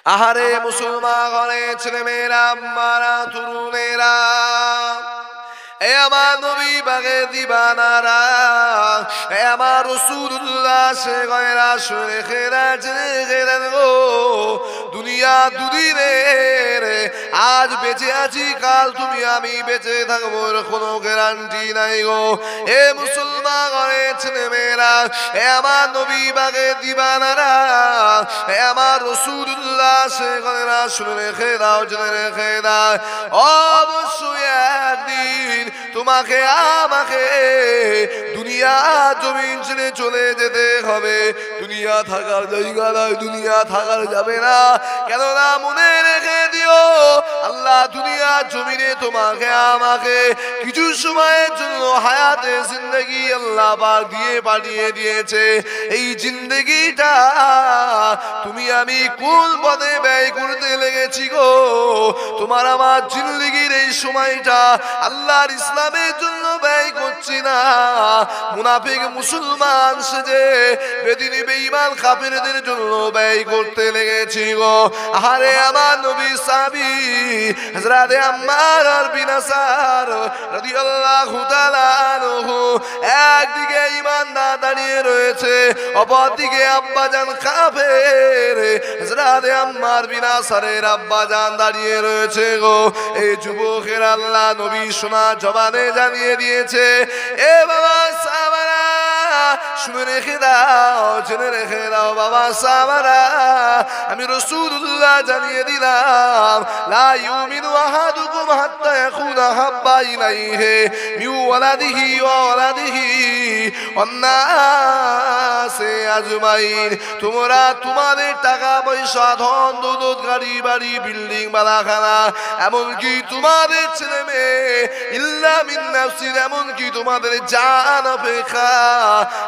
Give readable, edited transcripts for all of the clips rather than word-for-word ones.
আহারে মুসলমান ঘরে ছেলেমেয়েরা, আম্মারা, তরুণেরা, এ আমার নবী বাগে দিবানারা, এ আমার রাসূলুল্লাহ সে গয়রা শুনে খেরা জেনে গেলেন গো, দুনিয়া দুদিনের, আজ বেঁচে আছি কাল তুমি আমি বেঁচে থাকবো এর কোনো গ্যারান্টি নাই গো। এ মুসলমান ঘরে ছেলেমেয়েরা, এ আমার নবী বাগে দিবানারা, এ আমার রাসূলুল্লাহ সে গয়রা শুনে রেখে দাও, জেনে রেখে দাও, অবশ্যই একদিন তোমাকে আমাকে দুনিয়া জমিন ছেড়ে চলে যেতে হবে। দুনিয়া থাকার জায়গা নয়, দুনিয়া থাকার যাবে না। কেননা মনে রেখে দিও, আল্লাহ দুনিয়া জমিনে তোমাকে আমাকে কিছু সময়ের জন্য হায়াতে জিন্দেগি আল্লাহ পাক দিয়ে পাঠিয়ে দিয়েছে। এই জিন্দেগিটা তুমি আমি কোন পথে ব্যয় করতে লেগেছি গো। তোমার আমার জিন্দেগির এই সময়টা আল্লাহর ইসলামের জন্য ব্যয় করছি না, মুনাফিক মুসলমান সেজে বেদিনী বেঈমান কাফেরদের জন্য ব্যয় করতে লেগেছি গো। আরে আমার নবী সাহাবী হযরত আম্মার বিন ইয়াসার রাদিয়াল্লাহু তাআলা আনহু একদিকে ঈমানদার দাঁড়িয়ে রয়েছে, অপরদিকে আব্বাজান কাফের হযরত আম্মার বিন ইয়াসারের আব্বাজান দাঁড়িয়ে রয়েছে গো। এই যুবকের আল্লাহ নবী শোনা জবানে জানিয়ে দিয়েছে, এ বাবা সাহাবারা শুনে রেখে দাও, জেনে রেখে দাও বাবা সাহাবারা, আমি রাসূলুল্লাহ জানিয়ে দিলাম, লা ইউমিনু আহাদুকুম হাত্তা ইয়াকুনা হাব্বা ইলাইহি মিন ওয়ালাদিহি ওয়া ওয়ালাদিহি ওয়ান নাসি আজমাইন। তোমরা তোমাদের টাকা পয়সা ধন দৌলত গাড়ি বাড়ি বিল্ডিং বালাখানা এমনকি তোমাদের ছেলে মেয়ে ইল্লা মিন নাফসিন এমনকি তোমাদের জান অপেক্ষা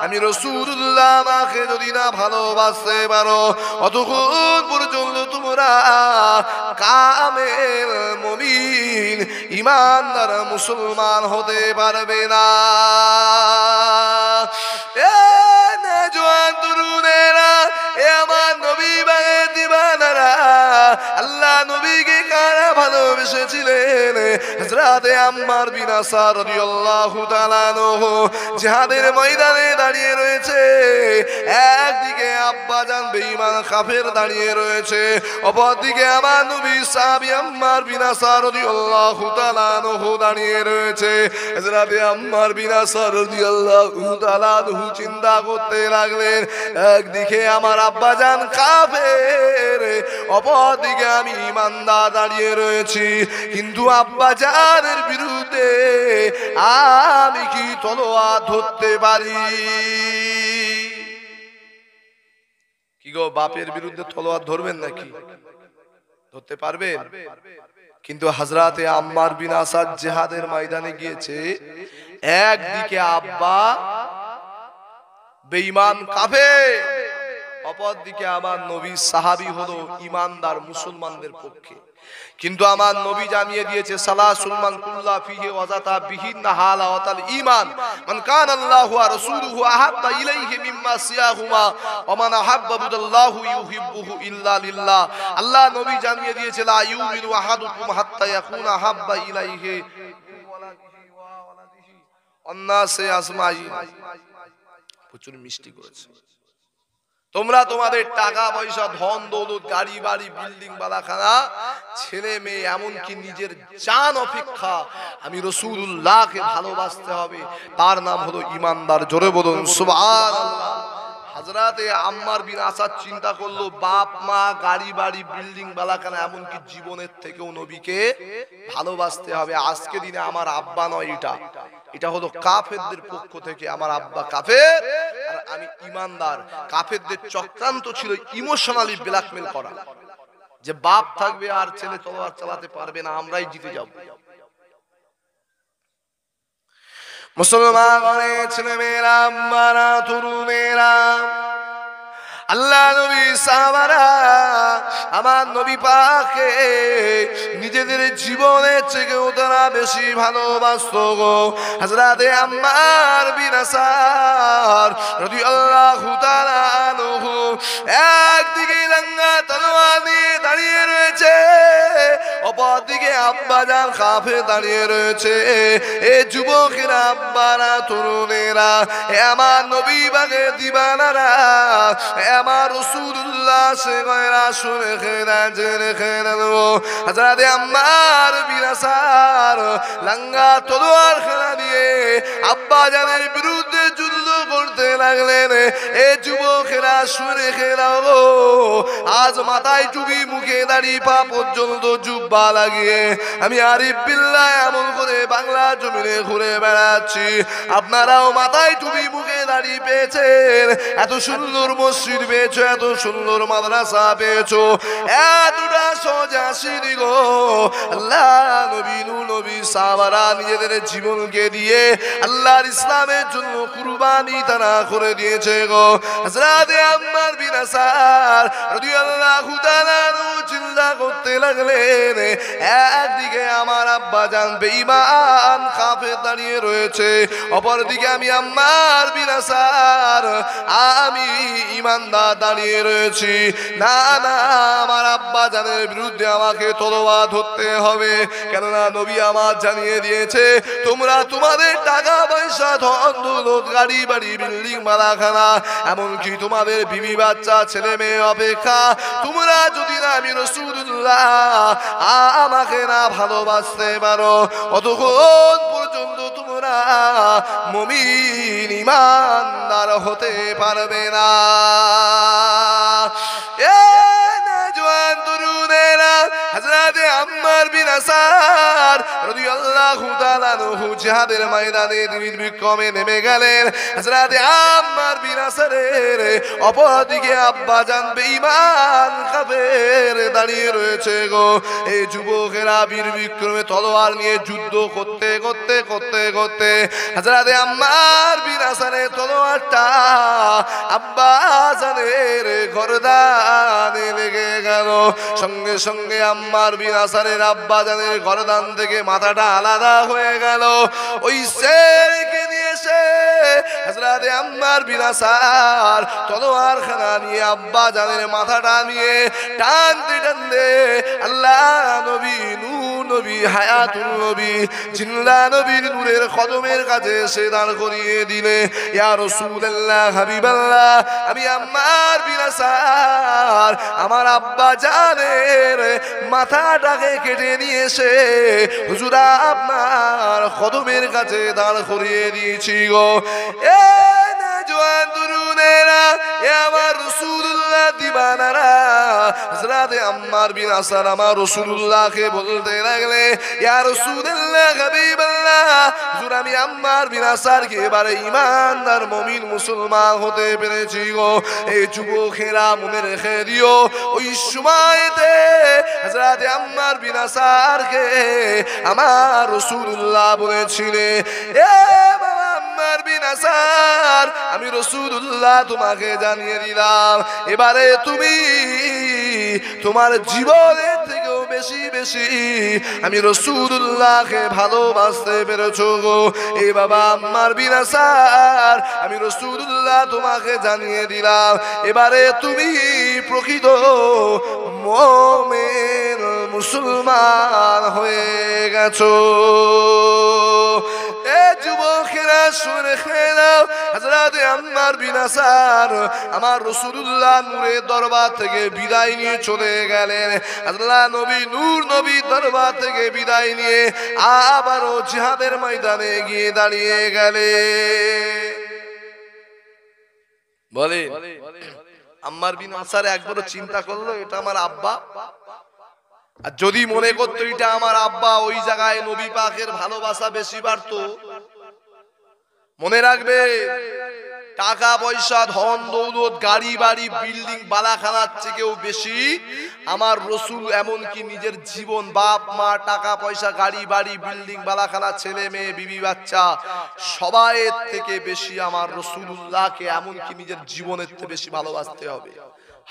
আমি রাসূলুল্লাহ আমাকে যদি না ভালোবাসতে পারো অতক্ষণ পর্যন্ত তোমরা কামেল মুমিন ঈমানদার মুসলমান হতে পারবে না। এ নওজোয়ান তরুণেরা, এ আমার নবী বাগে দিবানারা, আল্লাহ নবীকে কারা ভালোবেসেছিলেন? হযরত আম্মার বিন ইয়াসার রাদিয়াল্লাহু তাআলা আনহু জিহাদের ময়দানে দাঁড়িয়ে রয়েছে, একদিকে আব্বাজান বেঈমান কাফের দাঁড়িয়ে রয়েছে, অপরদিকে আমার নবী সাহাবী আম্মার বিন ইয়াসার রাদিয়াল্লাহু তাআলা আনহু দাঁড়িয়ে রয়েছে। হযরত আম্মার বিন ইয়াসার রাদিয়াল্লাহু তাআলা আনহু চিন্তা করতে লাগলেন, একদিকে আমার আব্বাজান কাফের, অপরদিকে আমি ঈমানদার দাঁড়িয়ে রয়েছি, কিন্তু আব্বাজানের বিরুদ্ধে আমি কি তলোয়ার ধরতে পারি? কি গো, বাপের বিরুদ্ধে তলোয়ার ধরবেন নাকি? ধরতে পারবেন? কিন্তু হযরত আম্মার বিন ইয়াসার জিহাদের ময়দানে গিয়েছে, একদিকে আব্বা বেঈমান কাফের, অপরদিকে আমার নবী সাহাবী হলো ঈমানদার মুসলমানদের পক্ষে। কিন্তু আমার নবী জানিয়ে দিয়েছে, সালাসুল মান কুল্লা ফিহি ওয়াজাতা বিহিন্না হালাওয়াতাল ঈমান, মান কানা আল্লাহু ওয়া রাসূলুহু আহাব্বা ইলাইহি মিম্মা সিয়াহুমা ওয়া মান আহাব্বাহুল্লাহু ইউহিব্বুহু ইল্লা লিল্লাহ। আল্লাহ নবী জানিয়ে দিয়েছে, লা ইউমিনু আহাদুকুম হাত্তা ইয়াকুনা আহাব্বা ইলাইহি ওয়ালাদিহি ওয়া ওয়ালাদিহি ওয়ান নাসি আজমাইন। প্রচুর মিষ্টি করেছে। তোমরা তোমাদের টাকা পয়সা ধন দৌলত গাড়ি বাড়ি বিল্ডিং বালাখানা ছেলে মেয়ে এমনকি নিজের জান অপেক্ষা আমি রাসূলুল্লাহকে ভালোবাসতে হবে, তার নাম হলো ঈমানদার। জোরে বলুন সুবহানাল্লাহ। হযরত আম্মার বিন ইয়াসার চিন্তা করলো, বাপ মা গাড়ি বাড়ি বিল্ডিং বালাখানা এমনকি জীবনের থেকেও নবীকে ভালোবাসতে হবে। আজকে দিনে আমার আব্বা নয়, এটা হলো কাফেরদের পক্ষ থেকে, আমার আব্বা কাফের আর আমি ঈমানদার। কাফেরদের চক্রান্ত ছিল ইমোশনালি ব্ল্যাকমেল করা, যে বাপ থাকবে আর ছেলে তলোয়ার চালাতে পারবে না, আমরাই জিতে যাব। মুসলমান ছেলে মেয়েরা, আম্মারা, তরুণেরা, আল্লাহ নবী সাহাবারা আমার নবী পাককে নিজেদের জীবনের থেকেও তারা বেশি ভালোবাসত গো। হযরত আম্মার বিন ইয়াসার রাদিয়াল্লাহু তাআলা আনহু একদিকে লঙ্গা তলোয়ার নিয়ে অপরদিকে আব্বাজান কাফে দাঁড়িয়ে রয়েছে। এ যুবকেরা, আব্বারা, তরুণেরা, এ আমার নবী বাগে দিবানারা, এ আমার রাসূলুল্লাহ সে গয়রা শুনে খেনা জেনে খেনা নো হযরত আম্মার বিন ইয়াসার লাঙ্গা তলোয়ার খেলা দিয়ে আব্বাজানের বিরুদ্ধে যুদ্ধ করতে লাগলেন। এ যুবকেরা শুনে খেলা গো, আজ মাথায় টুপি, মুখে দাড়ি, পা পর্যন্ত জুব্বা লাগিয়ে আমি আরিফ বিল্লাহ এমন করে বাংলা জমিনে ঘুরে বেড়াচ্ছি। আপনারাও মাথায় টুপি, মুখে দাড়ি পেয়েছেন, এত সুন্দর মসজিদ পেয়েছো, এত সুন্দর মাদ্রাসা পেয়েছো, এতটা সোজা সিঁড়ি গো। আল্লাহ নবী, নূর নবী, সাহাবারা নিজেদের জীবনকে দিয়ে আল্লাহর ইসলামের জন্য কুরবানি তারা করে দিয়েছে গো। হযরত আম্মার বিন ইয়াসার রাদিয়াল্লাহু তাআলা চিন্তা করতে লাগলেন, একদিকে আমার আব্বাজান বেঈমান কাফের দাঁড়িয়ে রয়েছে, অপরদিকে আমি আম্মার বিন ইয়াসার আমি ঈমানদার দাঁড়িয়ে রয়েছি। না না, আমার আব্বাজানের বিরুদ্ধে আমাকে তলোয়ার ধরতে হবে, কেননা নবী আমার জানিয়ে দিয়েছে তোমরা তোমাদের টাকা পয়সা, ধন দৌলত, গাড়ি বাড়ি, বিল্ডিং, মালাখানা, এমনকি তোমাদের বিবি বাচ্চা, ছেলে মেয়ে অপেক্ষা তোমরা যদি না আমি রাসূলুল্লাহ আমাকে না ভালোবাসতে পারো, অতক্ষণ পর্যন্ত তোমরা মুমিন ঈমানদার হতে পারবে না। জওয়ান তরুণেরা, হযরত আম্মার বিন ইয়াসার রাদিয়াল্লাহু তাআলা আনহু জিহাদের ময়দানে নির্বিক্রমে নেমে গেলেন। হযরত আম্মার বিন ইয়াসারের অপরদিকে আব্বাজান বেঈমান কাফের দাঁড়িয়ে রয়েছে গো। এই যুবকেরা বীর বিক্রমে তলোয়ার নিয়ে যুদ্ধ করতে করতে করতে করতে হযরত আম্মার বিন ইয়াসারের তলোয়ারটা আব্বাজানের গর্দানে লেগে গেল। সঙ্গে সঙ্গে আম্মার বিন ইয়াসারের আব্বাজানের গর্দান থেকে মাথাটা আলাদা হয়ে গেল। ওই শেরকে নিয়ে এসে হযরত আম্মার বিন ইয়াসার তলোয়ার খানা নিয়ে আব্বাজানের মাথাটা নিয়ে টানতে টানতে আল্লাহ নবী, নূর নবী, হায়াতুল নবী, জিন্দা নবীর নূরের কদমের কাছে সে দাঁড় করিয়ে দিলে। ইয়া রাসূলুল্লাহ, হাবিবাল্লাহ, আমি আম্মার বিন ইয়াসার আমার আব্বাজানের মাথাটাকে কেটে নিয়ে এসে হুজুর আপনার কদমের কাছে দাঁড় করিয়ে দিয়েছি গো। এ জওয়ান তরুণেরা, এ আমার রাসূলুল্লাহ দিবানারা, হযরত আম্মার বিন ইয়াসার আমার রাসূলুল্লাহকে বলতে লাগলে, ইয়া রাসূলুল্লাহ, হাবিবাল্লাহ, হুজুর আমি আম্মার বিন ইয়াসারকে এবারে ঈমানদার মুমিন মুসলমান হতে পেরেছি গো। এই যুবকেরা মনে রেখে দিও, ওই সময়তে হযরত আম্মার বিন ইয়াসারকে আমার রাসূলুল্লাহ বলেছিলেন, এ বাবা আম্মার বিন ইয়াসার, আমি রাসূলুল্লাহ তোমাকে জানিয়ে দিলাম, এবারে তুমি তোমার জীবনের থেকেও বেশি বেশি আমি রাসূলুল্লাহকে ভালোবাসতে পেরেছো গো। এই বাবা আম্মার বিন ইয়াসার, আমি রাসূলুল্লাহ তোমাকে জানিয়ে দিলাম, এবারে তুমি প্রকৃত মুমিন মুসলমান হয়ে গেছো। এ যুবকেরা শুনে খেলাও, হযরত আম্মার বিন ইয়াসার আমার রাসূলুল্লাহ নূরের দরবার থেকে বিদায় নিয়ে চলে গেলেন। আল্লাহ নবী, নূর নবী দরবার থেকে বিদায় নিয়ে আবারও জিহাদের ময়দানে গিয়ে দাঁড়িয়ে গেলেন। বলে আম্মার বিন ইয়াসার একবারও চিন্তা করলো এটা আমার আব্বা, আর যদি মনে করতো এটা আমার আব্বা, ওই জায়গায় নবী পাকের ভালোবাসা বেশি বাড়তো। মনে রাখবে, টাকা পয়সা, ধন দৌলত, গাড়ি বাড়ি, বিল্ডিং, বালাখানার থেকেও বেশি আমার রাসূল, এমনকি নিজের জীবন, বাপ মা, টাকা পয়সা, গাড়ি বাড়ি, বিল্ডিং, বালাখানা, ছেলে মেয়ে, বিবি বাচ্চা, সবাইয়ের থেকে বেশি আমার রাসূলুল্লাহকে এমনকি নিজের জীবনের থেকে বেশি ভালোবাসতে হবে।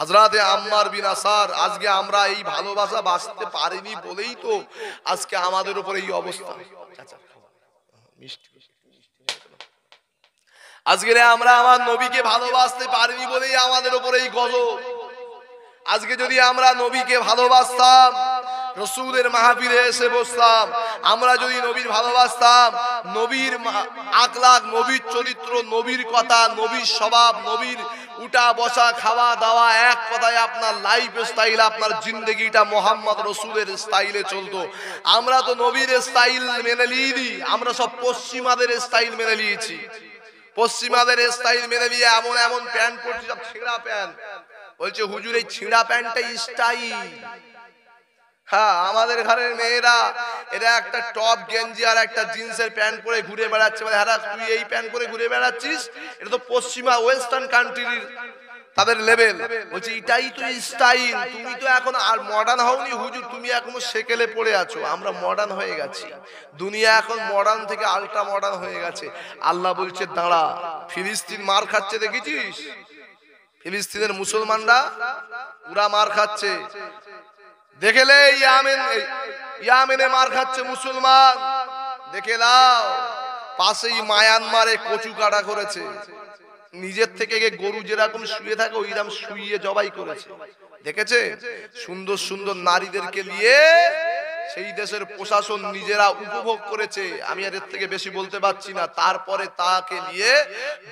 হযরত আম্মার বিন ইয়াসার, আজকে আমরা এই ভালোবাসা বাঁচতে পারিনি বলেই তো আজকে আমাদের উপর এই অবস্থা। আজকে আমরা আমার নবীকে ভালোবাসতে পারিনি বলেই আমাদের উপর এই গজব। আজকে যদি আমরা নবীকে ভালোবাসতাম, রসুলের মাহফিলে এসে বসতাম, আমরা যদি নবীর ভালোবাসতাম, নবীর আখলাক, নবীর চরিত্র, নবীর কথা, নবীর স্বভাব, নবীর উঠা বসা খাওয়া দাওয়া, এক কথায় আপনার লাইফ স্টাইল, আপনার জিন্দগিটা মোহাম্মদ রসুলের স্টাইলে চলতো। আমরা তো নবীর স্টাইল মেনে নিইনি, আমরা সব পশ্চিমাদের স্টাইল মেনে নিয়েছি। পশ্চিমাদের স্টাইল মেনে নিয়ে এমন এমন প্যান্ট পরছি, সব ছিঁড়া প্যান্ট। বলছে হুজুর এই ছিঁড়া প্যান্টটাই স্টাইল। হ্যাঁ, আমাদের ঘরের মেয়েরা এরা একটা টপ গেঞ্জি আর একটা জিন্সের প্যান্ট পরে ঘুরে বেড়াচ্ছে। মানে হ্যাঁ, তুই এই প্যান্ট পরে ঘুরে বেড়াচ্ছিস, এটা তো পশ্চিমা ওয়েস্টার্ন কান্ট্রির তাদের লেভেল। বলছে এটাই তো স্টাইল, তুমি তো এখন আর মডার্ন হওনি হুজুর, তুমি এখনো সেকেলে পড়ে আছো। আমরা মডার্ন হয়ে গেছি, দুনিয়া এখন মডার্ন থেকে আল্ট্রা মডার্ন হয়ে গেছে। আল্লাহ বলছে দাঁড়া, ফিলিস্তিন মার খাচ্ছে দেখেছিস? ফিলিস্তিনের মুসলমানরা পুরা মার খাচ্ছে, দেখেলে ইয়ামেনে মার খাচ্ছে মুসলমান, দেখে নাও। পাশেই মায়ানমারে কচু কাটা করেছে, নিজের থেকে গরু যেরকম শুয়ে থাকে ওইরকম শুইয়ে জবাই করেছে, দেখেছে? সুন্দর সুন্দর নারীদেরকে নিয়ে সেই দেশের প্রশাসন নিজেরা উপভোগ করেছে। আমি আর এর থেকে বেশি বলতে পারছি না। তারপরে তাকে নিয়ে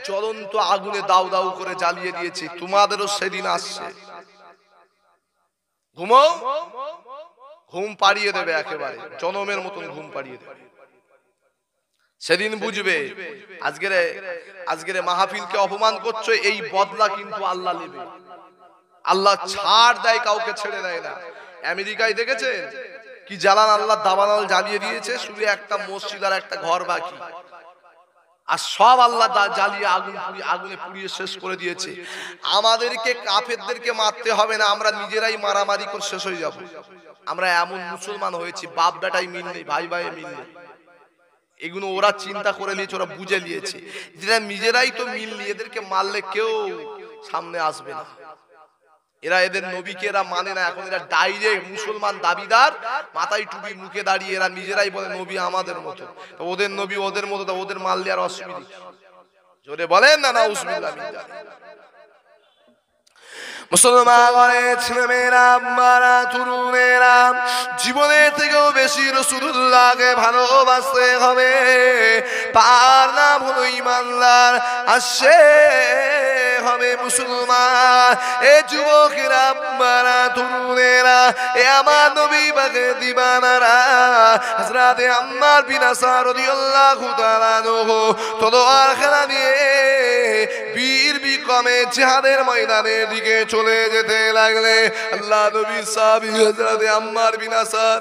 জ্বলন্ত আগুনে দাউ দাউ করে জ্বালিয়ে দিয়েছে। তোমাদেরও সেদিন আসছে, ঘুমাও, ঘুম পাড়িয়ে দেবে, একেবারে জনমের মতন ঘুম পাড়িয়ে দেবে। সেদিন বুঝবে আজকের মাহফিলকে অপমান করছো, এই বদলা কিন্তু আল্লাহ নেবে। আল্লাহ ছাড় দেয়, কাউকে ছেড়ে দেয় না। আমেরিকায় দেখেছেন কি জ্বালান, আল্লাহ দাবানল জ্বালিয়ে দিয়েছে, শুধু একটা মসজিদ আর একটা ঘর বাকি, আর সব আল্লাহ জ্বালিয়ে আগুনে পুড়িয়ে শেষ করে দিয়েছে। আমাদেরকে কাফেরদেরকে মারতে হবে না, আমরা নিজেরাই মারামারি করে শেষ হয়ে যাব। আমরা এমন মুসলমান হয়েছি, বাপ বেটাই মিল নেই, ভাই ভাই মিল নেই। এগুলো ওরা চিন্তা করে নিয়েছে, ওরা বুঝে নিয়েছে, যেটা নিজেরাই তো মিল নিয়ে এদেরকে মারলে কেউ সামনে আসবে না। এরা এদের নবীকে এরা মানে না, এখন এরা ডাইরেক্ট মুসলমান দাবিদার, মাথায় টুপি, মুখে দাঁড়িয়ে এরা নিজেরাই বলে নবী আমাদের মতো। তো ওদের নবী ওদের মতো, তো ওদের মারলে আর অসুবিধা? জোরে বলেন না নাউজুবিল্লাহ মিন যালিক। মুসলমানের ছেলেমেয়েরা, আম্মারা, তরুণেরা, জীবনের থেকেও বেশি রাসূলুল্লাহকে ভালোবাসতে হবে। তার নাম হলো ঈমানদার, আসে হবে মুসলমান। এ যুবকেরা, আম্মারা, তরুণেরা, এ আমার নবী পাকের দিবানারা, হযরতে আম্মার বিন ইয়াসির রাদিয়াল্লাহু তাআলা আনহু তলোয়ার খানা নিয়ে বীর বিক্রমে জিহাদের ময়দানের দিকে চলে যেতে লাগলে আল্লাহ নবী সাহাবী হযরতে আম্মার বিন ইয়াসির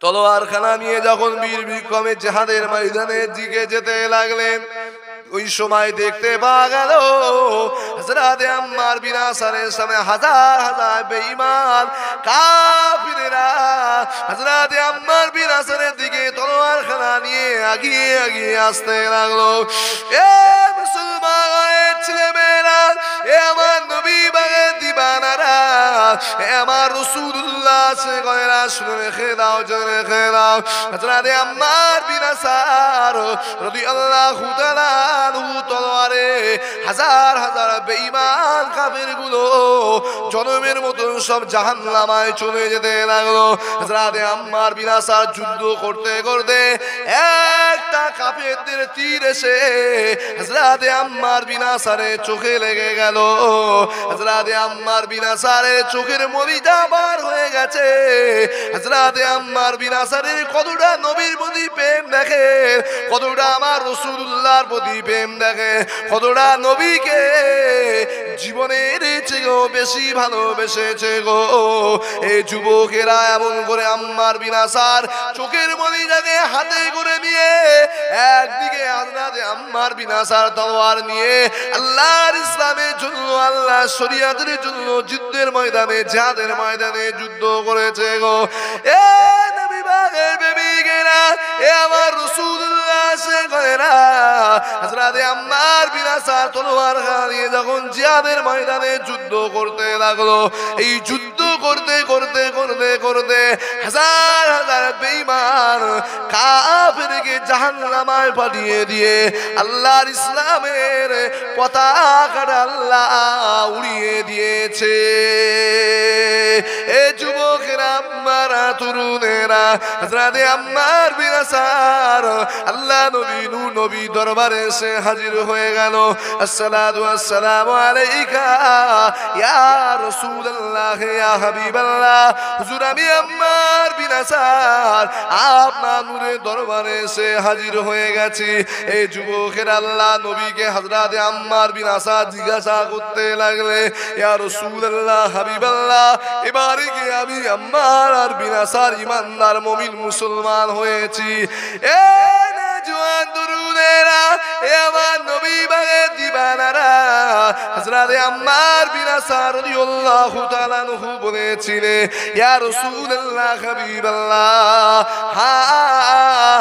তলোয়ার খানা নিয়ে যখন বীর বিক্রমে জিহাদের ময়দানের দিকে যেতে লাগলেন, ওই সময় দেখতে পাওয়া গেল হযরতে আম্মার বিন ইয়াসিরের সামনে হাজার হাজার বেঈমান কাফিররা হযরতে আম্মার বিন ইয়াসিরের দিকে তলোয়ার খানা নিয়ে আগিয়ে আগিয়ে আসতে লাগলো। এ মুসলমানের ছেলেমেয়েরা, এ আমার নবী বাগের দিবানারা, এ আমার রাসূলুল্লাহ সে গয়রা, শুনে রেখে দাও, জেনে রেখে দাও। হযরতে আম্মার বিন ইয়াসির রাদিয়াল্লাহু তাআলা তলোয়ারে হাজার হাজার বেঈমান কাফেরগুলো জনমের মতন সব জাহান্নামায় চলে যেতে লাগলো। হযরতে আম্মার বিন ইয়াসির যুদ্ধ করতে করতে একটা কাফেরদের তীর এসে হযরতে আম্মার বিন ইয়াসিরের চোখে লেগে গেল। হযরতে আম্মার বিন ইয়াসিরের চোখের মণিটা বার হয়ে গেছে। হযরতে আম্মার বিন ইয়াসিরের কতটা নবীর প্রতি প্রেম দেখে, কতটা আমার রাসূলুল্লাহর প্রতি প্রেম দেখে, কতটা নবীকে জীবনের চেয়েও বেশি ভালোবেসেছে গো। এই যুবকেরা এমন করে আম্মার বিন ইয়াসির চোখের মণিটাকে হাতে করে নিয়ে একদিকে হযরতে আম্মার বিন ইয়াসির তলোয়ার নিয়ে আল্লাহর ইসলামের জন্য, আল্লাহর শরীয়তের জন্য যুদ্ধের ময়দানে, জিহাদের ময়দানে যুদ্ধ করেছে গো। এ নবী পাকের বেবিগেরা, এ আমার রাসূলুল্লাহ সে গয়রা, হযরতে আম্মার বিন ইয়াসির তলোয়ার নিয়ে যখন জিহাদের ময়দানে যুদ্ধ করতে লাগলো, এই যুদ্ধ করতে করতে করতে করতে হাজার হাজার বেঈমান কাফেরকে জাহান্নামায় পাঠিয়ে দিয়ে আল্লাহর ইসলামের পতাকাটা আল্লাহ উড়িয়ে দিয়েছে। এ যুবকেরা, তরুণেরা হযরত আম্মার বিন ইয়াসার আল্লাহ নবী নূর নবী দরবারে এসে হাজির হয়ে গেল। আসসালাতু ওয়াসসালামু আলাইকা ইয়া রাসূলুল্লাহ ইয়া হাবিবাল্লাহ। হুজুর আমি আম্মার বিন ইয়াসার আপনার নূরের দরবারে এসে হাজির হয়ে গেছি। এই যুবকের আল্লাহ নবীকে হযরত আম্মার বিন ইয়াসার জিজ্ঞাসা করতে লাগলে ইয়া রাসূলুল্লাহ হাবিবাল্লাহ এবারে কি আমি আম্মার আর বিন ইয়াসার ইমানদার মুমিন মুসলমান হয়েছি? এ জওয়ান তরুণেরা এ আমার নবী বাগে দিবানারা হযরত আম্মার বিন ইয়াসার রাদিয়াল্লাহু তাআলা আনহু বলেছিলেন ইয়া রাসূলুল্লাহ হাবিবাল্লাহ হ্যাঁ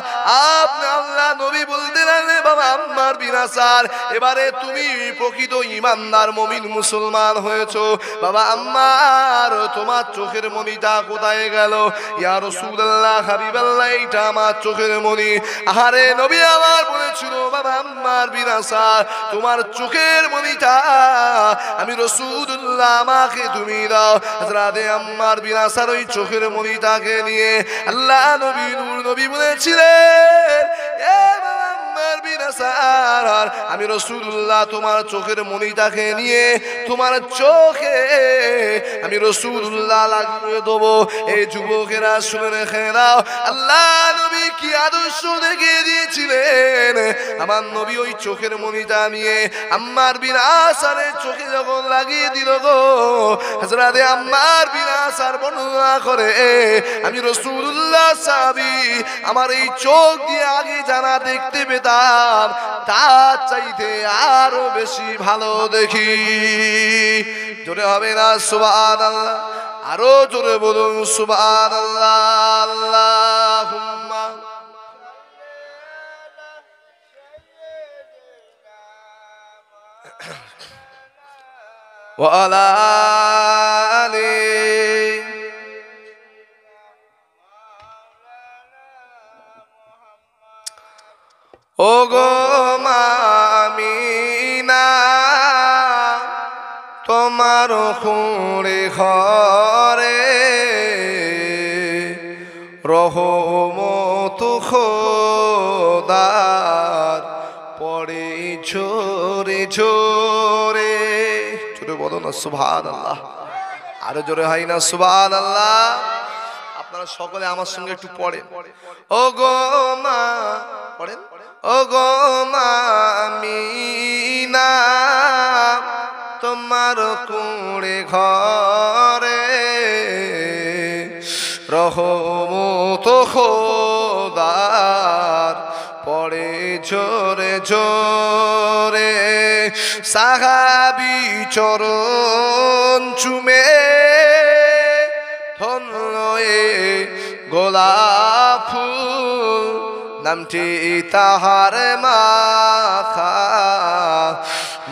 আপনি আল্লাহ নবী বলতে লাগলেন বাবা আম্মার বিন ইয়াসার এবারে তুমি প্রকৃত ইমানদার মুমিন মুসলমান হয়েছো। বাবা আম্মার তোমার চোখের মণিটা কোথায় গেল? ইয়া রাসূলুল্লাহ হাবিবাল্লাহ এইটা আমার চোখের মণি। আহারে নবী আমার বলেছিল বাবা আম্মার বিন ইয়াসার তোমার চোখের মণিটা আমি রাসূলুল্লাহ আমাকে তুমি দাও। হযরত আম্মার বিন ইয়াসার ওই চোখের মণিটাকে নিয়ে আল্লাহ নবী নূর নবী বলেছিলেন এ বাবা আম্মার বিন ইয়াসার আমি রাসূলুল্লাহ তোমার চোখের মণিটাকে নিয়ে তোমার চোখে আমি রাসূলুল্লাহ লাগিয়ে দেবো। এই যুবকেরা শুনে রেখে দাও আল্লাহ নবী কি আদর্শ দেখিয়ে দিয়েছিলেন। আমার নবী ওই চোখের মণিটা নিয়ে আম্মার বিন ইয়াসারের চোখে যখন লাগিয়ে দিল গো হযরত আম্মার বিন ইয়াসার বর্ণনা করে আমি রাসূলুল্লাহ সাহাবী আমার এই চোখ দিয়ে আগে জানা দেখতে পেতাম তার চাইতে আরো বেশি ভালো দেখি। জোরে হবে না সুবহানাল্লাহ? আরো জোরে বলুন সুবহানাল্লাহ। আল্লাহুম্মা ওয়া আলা আলি ও গো মামিনা তোমার খুঁড়ে ঘরে রহমত খোদার পড়ে ঝরে ঝরে। জোরে বলো না সুবহানাল্লাহ? আরো জোরে হয় না সুবহানাল্লাহ? আপনারা সকলে আমার সঙ্গে একটু পড়েন ও গো মা পড়েন ও গো মামিনা তোমার কুঁড়ে ঘরে রহমত খোদার পড়ে ঝরে ঝরে। সাহাবী চরণ চুমে ধন্য এ গোলাপ ফুল নামটি তাহার মাখা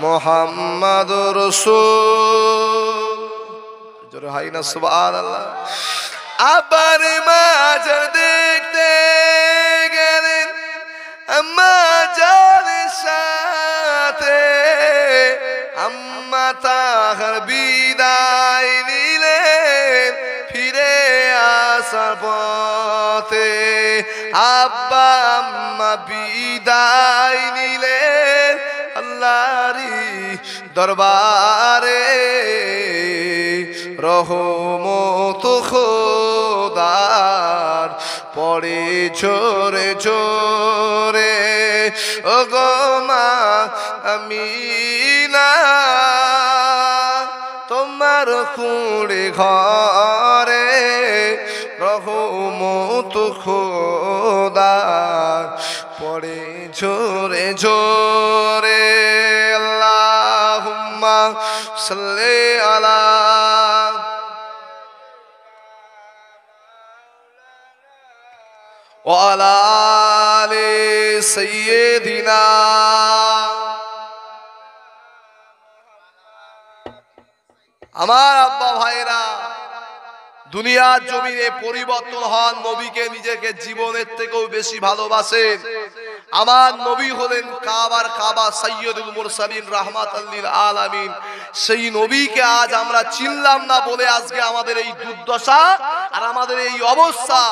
মুহাম্মদ রাসূল। জোরে হয় না সুবহানাল্লাহ? আবার মাজার দেখতে গেলেন আম্মা জানের সাথে আম্মা তাহার বিদায় নিলেন ফিরে আসার পথে। আব্বা আম্মা বিদায় নিলেন আল্লাহরি দরবারে রহমত খোদার পড়ে ঝরে ঝরে। ও গো মা আমিনা তোমার কুঁড়ে ঘরে রহমত খোদার পড়ে ঝরে ঝরে। আল্লাহুম্মা সাল্লি আলা ওয়া আলা আলি সাইয়্যিদিনা। আমার আব্বা ভাইরা দুনিয়ার জমিনে পরিবর্তন হন নবীকে নিজেকে জীবনের থেকেও বেশি ভালোবাসেন। আমার নবী হলেন কাবার কাবা সাইয়্যিদুল মুরসালিন রাহমাতাল লিল আলামিন। সেই নবীকে আজ আমরা চিনলাম না বলে আজকে আমাদের এই দুর্দশা আর আমাদের এই অবস্থা।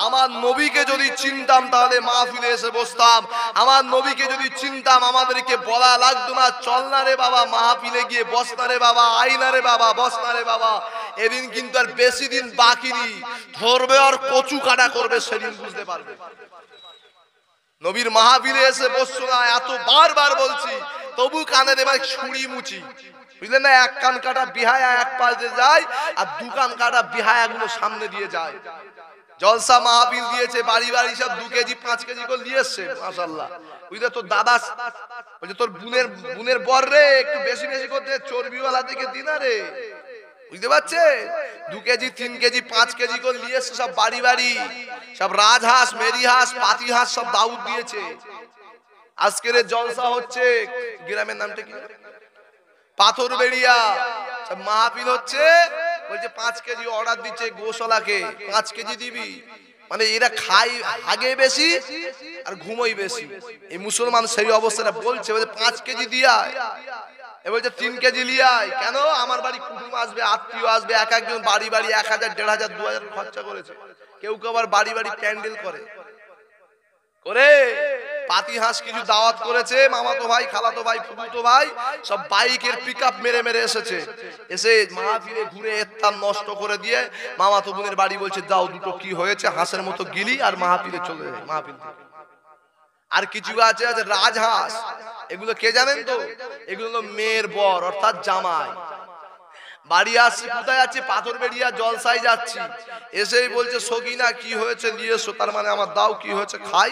আমার নবীকে যদি চিনতাম তাহলে মাহফিলে এসে বসতাম। আমার নবীকে যদি চিনতাম আমাদেরকে বলা লাগতো না চল না রে বাবা মাহফিলে গিয়ে বস না রে বাবা, আই না রে বাবা, বস না রে বাবা। এদিন কিন্তু আর বেশি দিন বাকি নেই, ধরবে আর কচু কাটা করবে, সেদিন বুঝতে পারবে। নবীর মাহফিলে এসে বসছো না, এত বারবার বলছি, তবু কানে দেবে ছুরি মুচি, বুঝলেন না? এক কান কাটা বিহায়া এক পাশে যায় আর দু কান কাটা বিহায়া গুলো সামনে দিয়ে যায়। জলসা মাহফিল দিয়েছে, বাড়ি বাড়ি সব 2 কেজি 5 কেজি করে নিয়ে এসছে, মাশাআল্লাহ। বুঝলে তোর দাদা বলছে তোর বোনের বর রে একটু বেশি বেশি করতে চর্বিওয়ালা থেকে দিনা রে, বুঝতে পারছে? 2 কেজি 3 কেজি 5 কেজি করে নিয়ে এসছে সব বাড়ি বাড়ি, সব রাজহাঁস মেরি হাঁস পাতি হাঁস সব দাউদ দিয়েছে। আজকের জলসা হচ্ছে, গ্রামের নামটা কি? পাথরবেড়িয়া। সব মাহফিল হচ্ছে, বলছে 5 কেজি অর্ডার দিচ্ছে গোশালাকে, 5 কেজি দিবি। মানে এরা খাই আগে বেশি আর ঘুমোই বেশি। এই মুসলমান সেই অবস্থাটা বলছে, বলছে 5 কেজি দিয়ায়, এ বলছে 3 কেজি লিয়ায়। কেন? আমার বাড়ি কুটুম আসবে, আত্মীয় আসবে, এক একজন বাড়ি বাড়ি 1000 1500 2000 খরচা করেছে। কেউ কেউ আবার বাড়ি বাড়ি প্যান্ডেল করে করে পাতি হাঁস কিছু দাওয়াত করেছে, মামাতো ভাই খালাতো ভাই ফুফুতো ভাই সব বাইকের পিকআপ মেরে মেরে এসেছে, এসে মাহফিলে ঘুরে এত্তাম নষ্ট করে দিয়ে মামাতো বোনের বাড়ি বলছে দাও দুটো কি হয়েছে, হাঁসের মতো গিলি আর মাহফিলে চলে যায়। মাহফিল আর কিছু আছে আছে রাজহাঁস, এগুলো কে জানেন তো? এগুলো হলো মেয়ের বর অর্থাৎ জামাই। বাড়ি আসছি, কোথায় যাচ্ছি? পাথরবেড়িয়া জলসায় যাচ্ছি। এসেই বলছে সগিনা কি হয়েছে নিয়ে এসো, তার মানে আমার দাও কি হয়েছে খাই।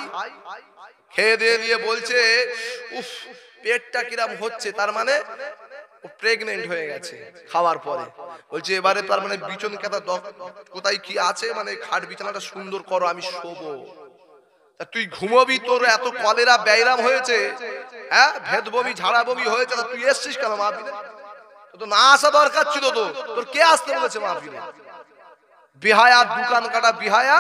খেয়ে দিয়ে নিয়ে বলছে উফ পেটটা কিরাম হচ্ছে, তার মানে প্রেগনেন্ট হয়ে গেছে খাওয়ার পরে। বলছে এবারে তার মানে বিছন কাটা কোথায় কি আছে, মানে খাট বিছানাটা সুন্দর করো আমি শোবো। তুই ঘুমোবি, তোর এত কলেরা ব্যায়াম হয়েছে, হ্যাঁ ভেদ বমি ঝাড়া বমি হয়েছে, তুই এসছিস কেন মাহফিলে? তো না আসা দরকার ছিল তো, তোর কে আসতে বলেছে মাহফিলে? বিহায়া দোকান কাটা বিহায়া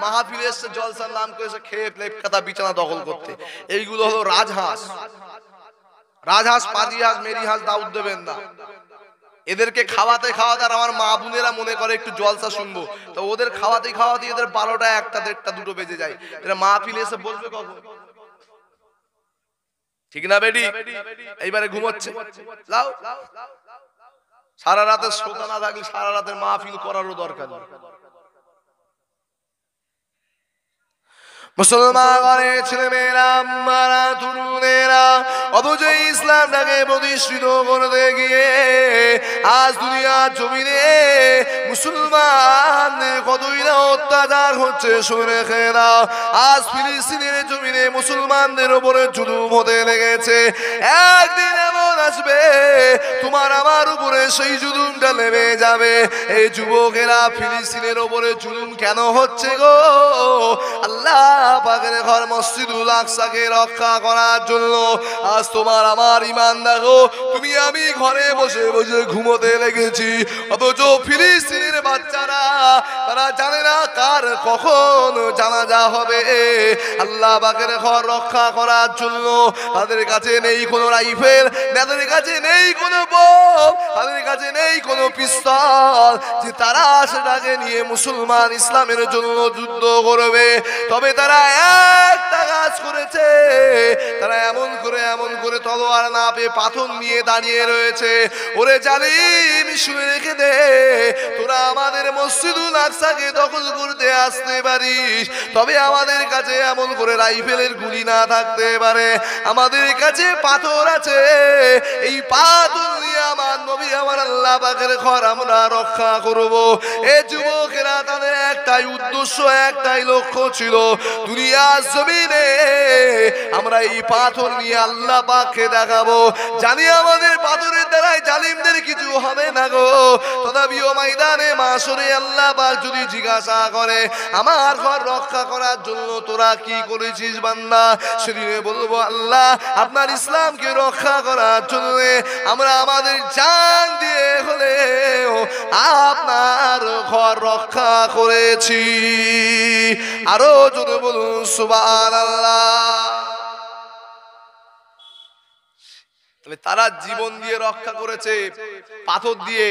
মাহফিলে এসে জলসার নাম করে এসে খেয়ে প্লেট কাটা বিছানা দখল করতে। এইগুলো হলো রাজহাঁস। রাজহাঁস পাতি হাঁস মেরি হাঁস দাউদ দেবেন না। এদেরকে খাওয়াতে খাওয়াতে আর আমার মা বোনেরা মনে করে একটু জলসা শুনবো, তো ওদের খাওয়াতে খাওয়াতে এদের 12টা 1টা 1:30 2টো বেজে যায়। এরা মাহফিলে এসে বসবে কখন? ঠিক না বেডি? এইবারে ঘুমোচ্ছে, লাও সারা রাতে শোতা না থাকলে সারা রাতের মাহফিল করারও দরকার নেই। মুসলমানের ছেলে মেয়েরা মারা তরুণেরা অথচ ইসলামটাকে প্রতিষ্ঠিত করতে গিয়ে আজ দুনিয়ার জমিনে মুসলমানদের কতই না অত্যাচার হচ্ছে শুনে রেখে দাও। আজ ফিলিস্তিনের জমিনে মুসলমানদের উপরে জুলুম হতে লেগেছে। একদিন এমন আসবে তোমার আমার উপরে সেই জুলুমটা নেমে যাবে। এই যুবকেরা ফিলিস্তিনের উপরে জুলুম কেন হচ্ছে গো? আল্লাহ পাকের ঘর মসজিদুল আকসাকে রক্ষা করার জন্য আজ তোমার আমার ঈমান দেখো, তুমি আমি ঘরে বসে বসে ঘুমোতে লেগেছি, অথচ ফিলিস্তিনের বাচ্চারা তারা জানে না কার কখন জানাজা হবে। আল্লাহ পাকের ঘর রক্ষা করার জন্য তাদের কাছে নেই কোনো রাইফেল, তাদের কাছে নেই কোনো বোম, তাদের কাছে নেই কোনো পিস্তল যে তারা সেটাকে নিয়ে মুসলমান ইসলামের জন্য যুদ্ধ করবে। তবে তারা একটা কাজ করেছে, তারা এমন করে তলোয়ার না পেয়ে পাথর নিয়ে দাঁড়িয়ে রয়েছে। ওরে জালিম শুনে রেখে দে, তোরা আমাদের মসজিদুল আকসাকে দখল করতে আসতে পারিস, তবে আমাদের কাছে এমন করে রাইফেলের গুলি না থাকতে পারে, আমাদের কাছে পাথর আছে। এই পাথর দিয়ে আমার নবী আমার আল্লাহ পাকের ঘর আমরা রক্ষা করব। এই যুবকেরা তাদের একটাই উদ্দেশ্য, একটাই লক্ষ্য ছিল, দুনিয়ার জমিনে আমরা এই পাথর নিয়ে আল্লাহ পাককে দেখাবো। জানি আমাদের পাথরের দ্বারাই জালিমদের কিছু হবে না গো, তথাপিও ময়দানে মাশরে আল্লাহ পাক যদি জিজ্ঞাসা করে আমার ঘর রক্ষা করার জন্য তোরা কি করেছিস বান্দা, সেদিনে বলবো আল্লাহ আপনার ইসলামকে রক্ষা করার জন্য আমরা আমাদের জান দিয়ে হলেও আপনার ঘর রক্ষা করেছি। আরো জোরে বলুন সুবহানাল্লাহ। তবে তারা জীবন দিয়ে রক্ষা করেছে, পাথর দিয়ে।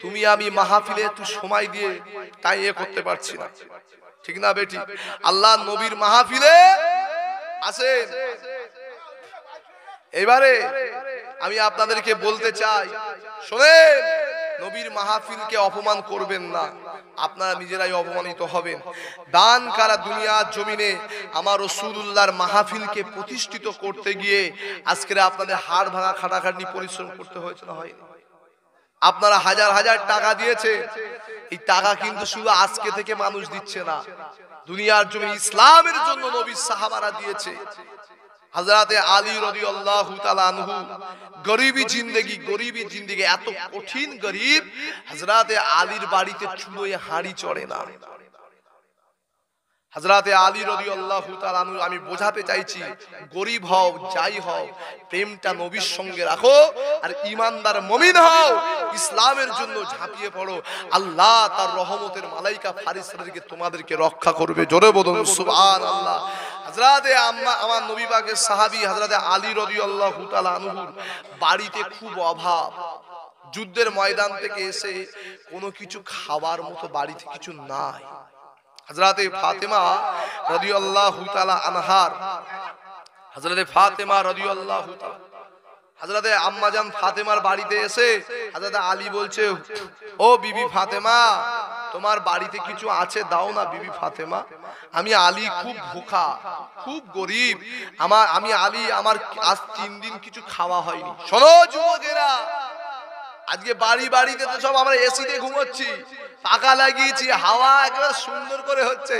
তুমি আমি মাহফিলে একটু সময় দিয়ে তাই করতে পারছি না, ঠিক না বেটি? আল্লাহ নবীর মাহফিলে আসেন। এবারে আমি আপনাদেরকে বলতে চাই, শোনেন, নবীর মাহফিলকে অপমান করবেন না, আপনারা নিজেরাই অপমানিত হবেন। দান কারা দুনিয়ার জমিনে আমার রাসূলুল্লাহর মাহফিলকে প্রতিষ্ঠিত করতে গিয়ে আজকে আপনাদের হাড় ভাঙা খাটাখাটনি পরিশ্রম করতে হয়েছে না হয়নি? আপনারা হাজার হাজার টাকা দিয়েছে, এই টাকা কিন্তু শুধু আজকে থেকে মানুষ দিচ্ছে না, দুনিয়ার জমিনে ইসলামের জন্য নবীর সাহাবারা দিয়েছে। হযরতে আলী রাদিয়াল্লাহু তাআলা আনহু গরিবী জিন্দেগি এত কঠিন গরিব, হযরতে আলীর বাড়িতে চুলোয় হাঁড়ি চড়ে না। হযরতে আলী রাদিয়াল্লাহু তাআলা আনহু, আমি বোঝাতে চাইছি, গরিব হও যাই হও, প্রেমটা নবীর সঙ্গে রাখো, আর ঈমানদার মুমিন হও, ইসলামের জন্য ঝাঁপিয়ে পড়ো। আল্লাহ তার রহমতের মালাইকা ফারিস্তাদেরকে তোমাদেরকে রক্ষা করবে। জোরে বলুন সুবহানাল্লাহ। হযরতে আমার নবী পাকের সাহাবী হযরতে আলী রাদিয়াল্লাহু তাআলা আনহুর বাড়িতে খুব অভাব, যুদ্ধের ময়দান থেকে এসে কোনো কিছু খাবার মতো বাড়িতে কিছু নাই। হযরতে ফাতেমা রাদিয়াল্লাহু তাআলা আনহার, হযরতে ফাতেমা রাদিয়াল্লাহু তাআলা, হযরতে আম্মাজান ফাতেমার বাড়িতে এসে হযরতে আলী বলছে, ও বিবি ফাতেমা, তোমার বাড়িতে কিছু আছে, দাও না বিবি ফাতেমা। আমি আলী খুব ভুখা, খুব গরিব, আমি আলী, আমার আজ 3 দিন কিছু খাওয়া হয়নি। শোনো যুবকেরা, আজকে বাড়িতে তো সব আমরা এসিতে ঘুমোচ্ছি, পাকা লাগিয়েছি, হাওয়া একেবারে সুন্দর করে হচ্ছে,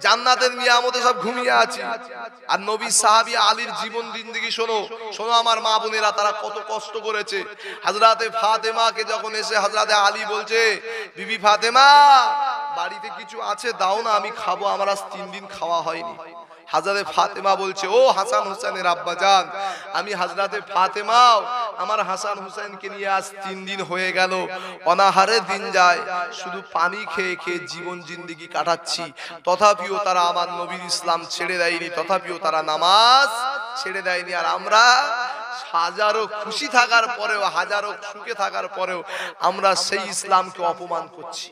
জান্নাতের নিয়ামতে সব ঘুমিয়ে আছি। আর নবী সাহাবী আলীর জীবন জিন্দেগি শোনো আমার মা বোনেরা, তারা কত কষ্ট করেছে। হযরতে ফাতেমাকে যখন এসে হযরতে আলী বলছে, বিবি ফাতেমা, বাড়িতে কিছু আছে, দাও না, আমি খাবো, আমার আজ 3 দিন খাওয়া হয়নি। হযরতে ফাতেমা বলছে, ও হাসান হোসেনের আব্বাজান, আমি হযরতে ফাতেমাও আমার হাসান হোসেনকে নিয়ে আজ 3 দিন হয়ে গেল, অনাহারে দিন যায়, শুধু পানি খেয়ে খেয়ে জীবন জিন্দেগি কাটাচ্ছি। তথাপিও তারা আমার নবীর ইসলাম ছেড়ে দেয়নি, তথাপিও তারা নামাজ ছেড়ে দেয়নি। আর আমরা হাজারো খুশি থাকার পরেও, হাজারো সুখে থাকার পরেও আমরা সেই ইসলামকে অপমান করছি।